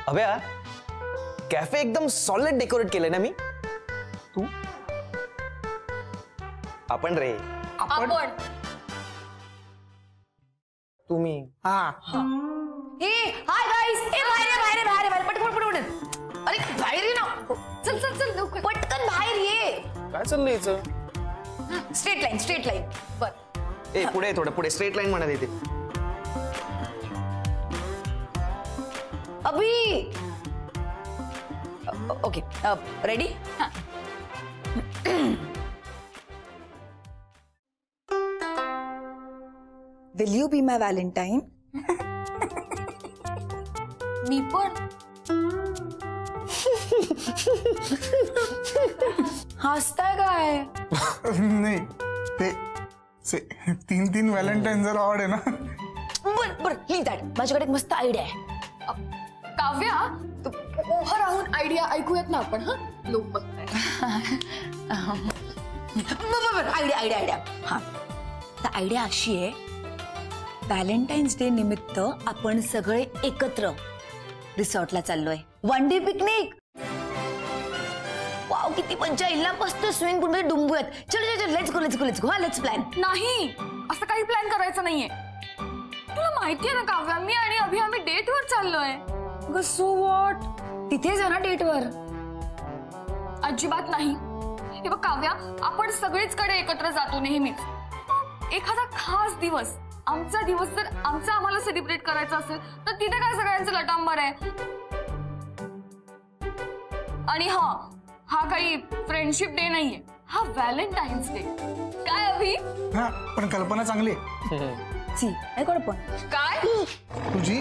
अभ्या, cafe एकदम solid decorate केलंय ना मी. तू? आपण रे. आपण. तुम्ही. हा. हे हाय गाइस. ए बाहेर पटकन. अरे बाहेर ये ना. चल पटकन बाहेर ये. काय चाललंय हिचं? Straight line. बर. ए पुढे थोडं पुढे स्ट्रेट लाईन म्हणत येते. अभी. Okay. Ready? Will you be my Valentine? मी पण. हसताय काय? नाही ते तीन व्हॅलेंटाईन जर आवड आहे ना. बर लिह दॅट. माझ्याकडे एक मस्त आयडिया आहे. काव्या, उभं राहून आयडिया ऐकूयात ना आपण. लोक बघताय. आयडिया. हा, तर आयडिया अशी आहे, व्हॅलेंटाईन्स डे निमित्त आपण सगळे एकत्र रिसॉर्टला चाललोय. One day picnic. वाव, किती मजा येईल ना. मस्त स्विमिंग पूल मध्ये डुंबूयात. चल लेट्स गो. Let's plan. नाही, असं काही प्लॅन करायचं नाहीये. तुला माहितीये ना काव्या, मी आणि अभि आम्ही डेटवर चाललोय. So what? तिथेच आहे ना डेटवर. अजिबात नाही. हे बघ काव्या, आपण सगळेच कडे एकत्र जातो नेहमीच. एखादा खास दिवस, आमचा दिवस जर आम्हाला सेलिब्रेट करायचा असेल तर तिथे काय सगळ्यांचं लटांबर आहे. आणि हा काही फ्रेंडशिप डे नाहीये, हा व्हॅलेंटाईन्स डे. काय अभि? हा, पण कल्पना चांगली आहे. काय तुझी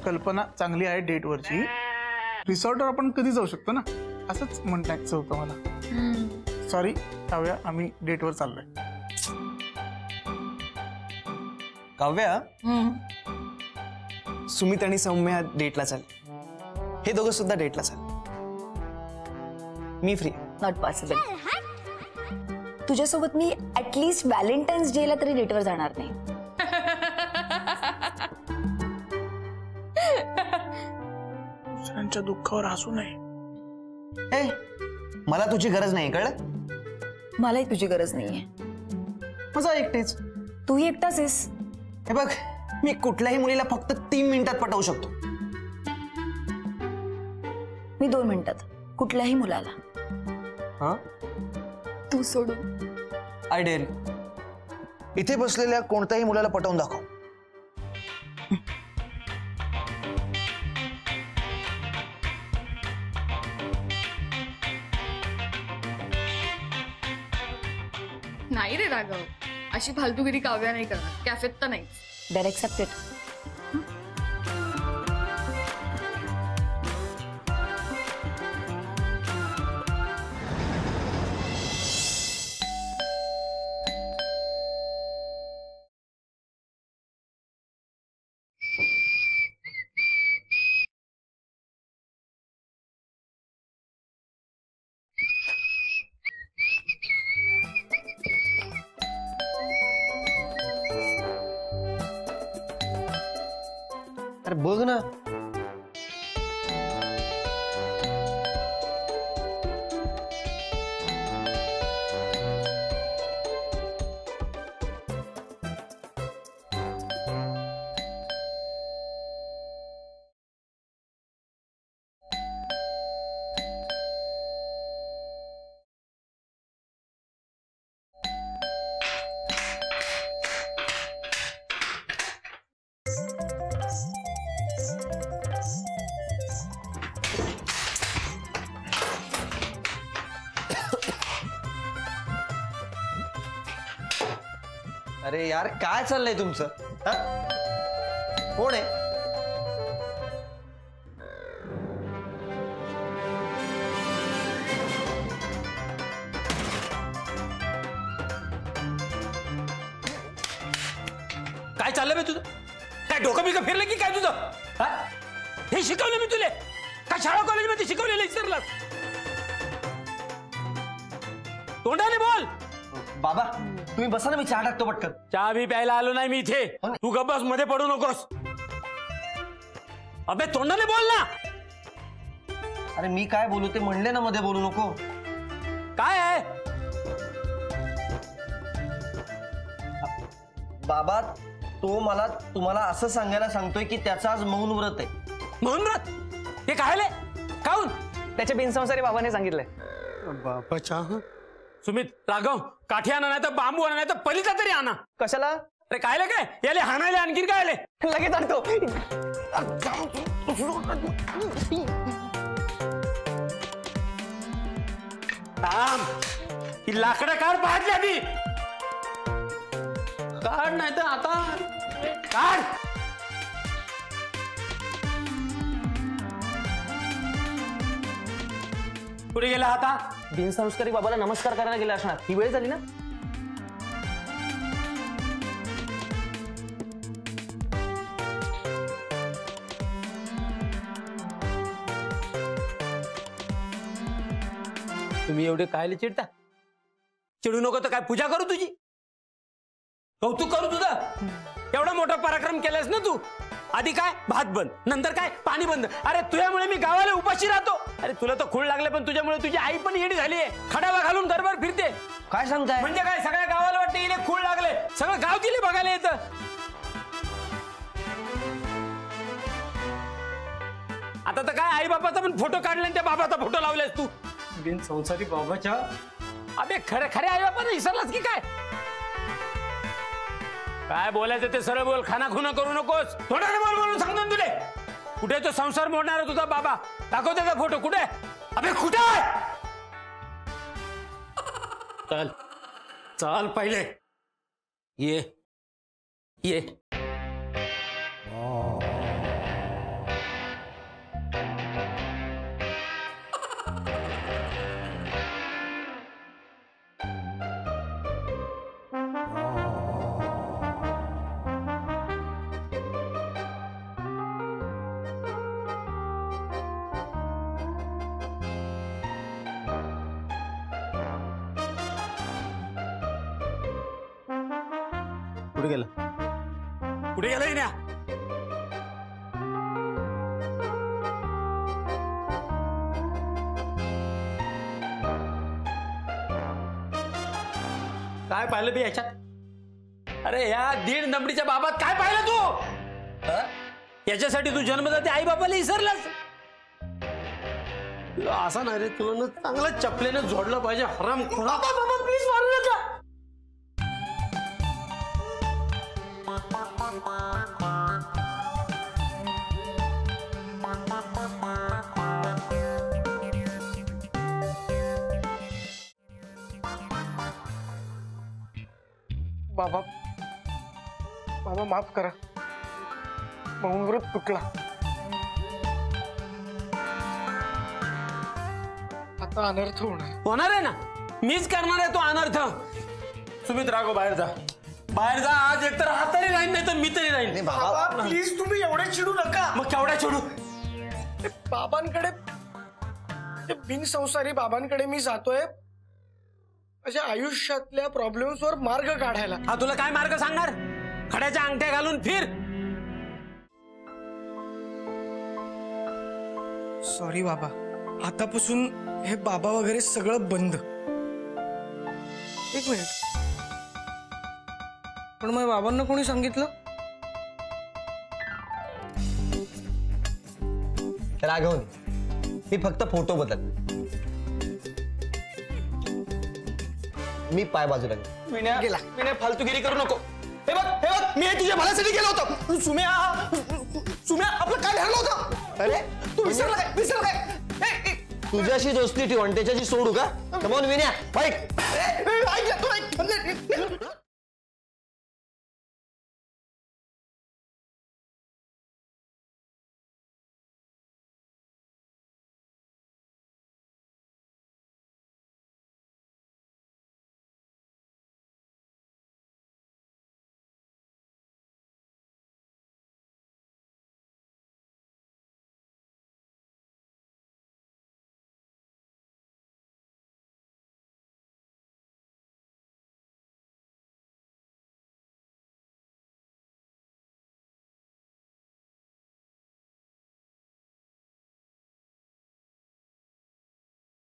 कल्पना चांगली आहे. डेटवरची रिसॉर्टवर आपण कधी जाऊ शकतो ना, असंच म्हणतायचं होतं मला. सॉरी काव्या, आम्ही डेटवर चाललोय. काव्या, सुमित आणि सौम्या डेटला चाल. हे दोघं सुद्धा डेटला चाल. मी फ्री. Not possible. तुझ्यासोबत मी ऍटलीस्ट व्हॅलेंटाईन्स डे ला तरी डेटवर जाणार नाही. दुसऱ्यांच्या दुःखावर हसू नये. ए, मला तुझी गरज नाही, कळलं? मलाही तुझी गरज नाहीये. मजा एकटेच. तूही एकटाच आहेस. हे बघ, मी कुठल्याही मुलीला फक्त 3 मिनिटात पटवू शकतो. मी 2 मिनिटात कुठल्याही मुलाला. हा, तू सोडून. I dare. इथे बसलेल्या कोणत्याही मुलाला पटवून दाखव. नाही रे राघव, अशी फालतूगिरी काव्या नाही करणार. कॅफेत तर नाही. Dare accepted. अरे बघ ना. अरे यार, काय चाललंय तुमचं? कोण आहे? काय चाललंय बे तुझं? काय डोकं बिकं फिरलं की काय तुझं? हे शिकवलं मी तुला? काय शाळा कॉलेजमध्ये शिकवलेलं विसरलास? तोंडाने बोल. बाबा तुम्ही बसा ना, मी चहा टाकतो पटकन. चहा बी प्यायला आलो नाही मी इथे. तू गप्पस मध्ये पडू नकोस. अबे तोंडाने बोल ना. अरे मी काय बोलू ते म्हणले ना, मध्ये बोलू नको. काय आहे बाबा तो मला तुम्हाला असं सांगायला सांगतोय की त्याचं आज मौन व्रत आहे. म्हणून व्रत? हे काय काऊन? त्याच्या बिनसंसारी बाबाने सांगितलंय. बाबाच्या सुमित, राघव, काठी आणा नाही तर बांबू आणा नाही तर पलीचा तरी आणा. कशाला? अरे काय काय याले हाणायला आणखीन काय आले? लगेच आणतो. थांब, ही लाकडं काढ पाहतली आधी. काढ नाही तर आता काढ. कुठे गेला आता? बिनसंस्कारी बाबाला नमस्कार करायला गेला असणार. ही वेळ झाली ना. तुम्ही एवढे कायले चिडता? चिडू नको तर काय पूजा करू तुझी? कौतुक करू तुझं? एवढा मोठा पराक्रम केलास ना तू. आधी काय भात बंद, नंतर काय पाणी बंद. अरे तुझ्यामुळे मी गावाला उपाशी राहतो. अरे तुला तर खूळ लागले पण तुझ्यामुळे तुझी आई पण येडी झालीये. खडावा घालून घरभर फिरते. काय सांगताय? म्हणजे काय सगळ्या गावाला वाटते इले खूळ लागले. सगळं गाव तिले बघायला येतं. आता तर काय आई बापाचा पण फोटो काढला आणि त्या बाबाचा फोटो लावलास तू. बिन संसारी बाबाच्या. अबे खरे खरे आई बापाने विसरलास की काय? काय बोलायचं ते सरळ बोल. खाना खुना करू नकोस. थोडं बोल बोलून सांगतो तुले. कुठे तो संसार मोडणार तुझा बाबा? दाखव त्याचा फोटो. कुठे? अबे कुठे? चल चल पहिले ये ये. कुठे गेला? कुठे गेला ना? काय पाहिलं बी याच्यात? अरे या दीड नंबरीच्या बाबात काय पाहिलं तू? याच्यासाठी तू जन्मदाते आई बाबाला विसरलास? असं नाही रे, तुला चांगलं चपलेने जोडलं पाहिजे. हराम खोडा. बाबा प्लीज मारू नका. बाबा बाबा माफ करा. मौनव्रत तुटला. आता अनर्थ होणार आहे ना. मीच करणार आहे तो अनर्थ. सुमित राघव बाहेर जा. बाहेर जा. आज एकतर हा तरी राहील नाही तर मी तरी राहील. बाबा प्लीज तुम्ही एवढे चिडू नका. मग केवढ्या चिडू? बाबांकडे, बिनसंसारी बाबांकडे मी जातोय माझ्या आयुष्यातल्या प्रॉब्लेम्स वर मार्ग काढायला. हा तुला काय मार्ग सांगणार? खड्याच्या अंगठ्या घालून फिर. सॉरी बाबा, आतापासून हे बाबा वगैरे सगळं बंद. एक मिनिट, पण मग बाबांना कोणी सांगितलं? राघवन, मी फक्त फोटो बदल. मी पाय बाजूला गेला. फालतूगिरी करू नको. हे बघ मी तुझ्या भल्यासाठी गेलो होतो. सुम्या आपलं काय ठरलं होतं? अरे तू विसरला काय? तुझ्याशी दोस्ती ठेवून त्याच्याशी सोडू का? Come on Vinya, fight.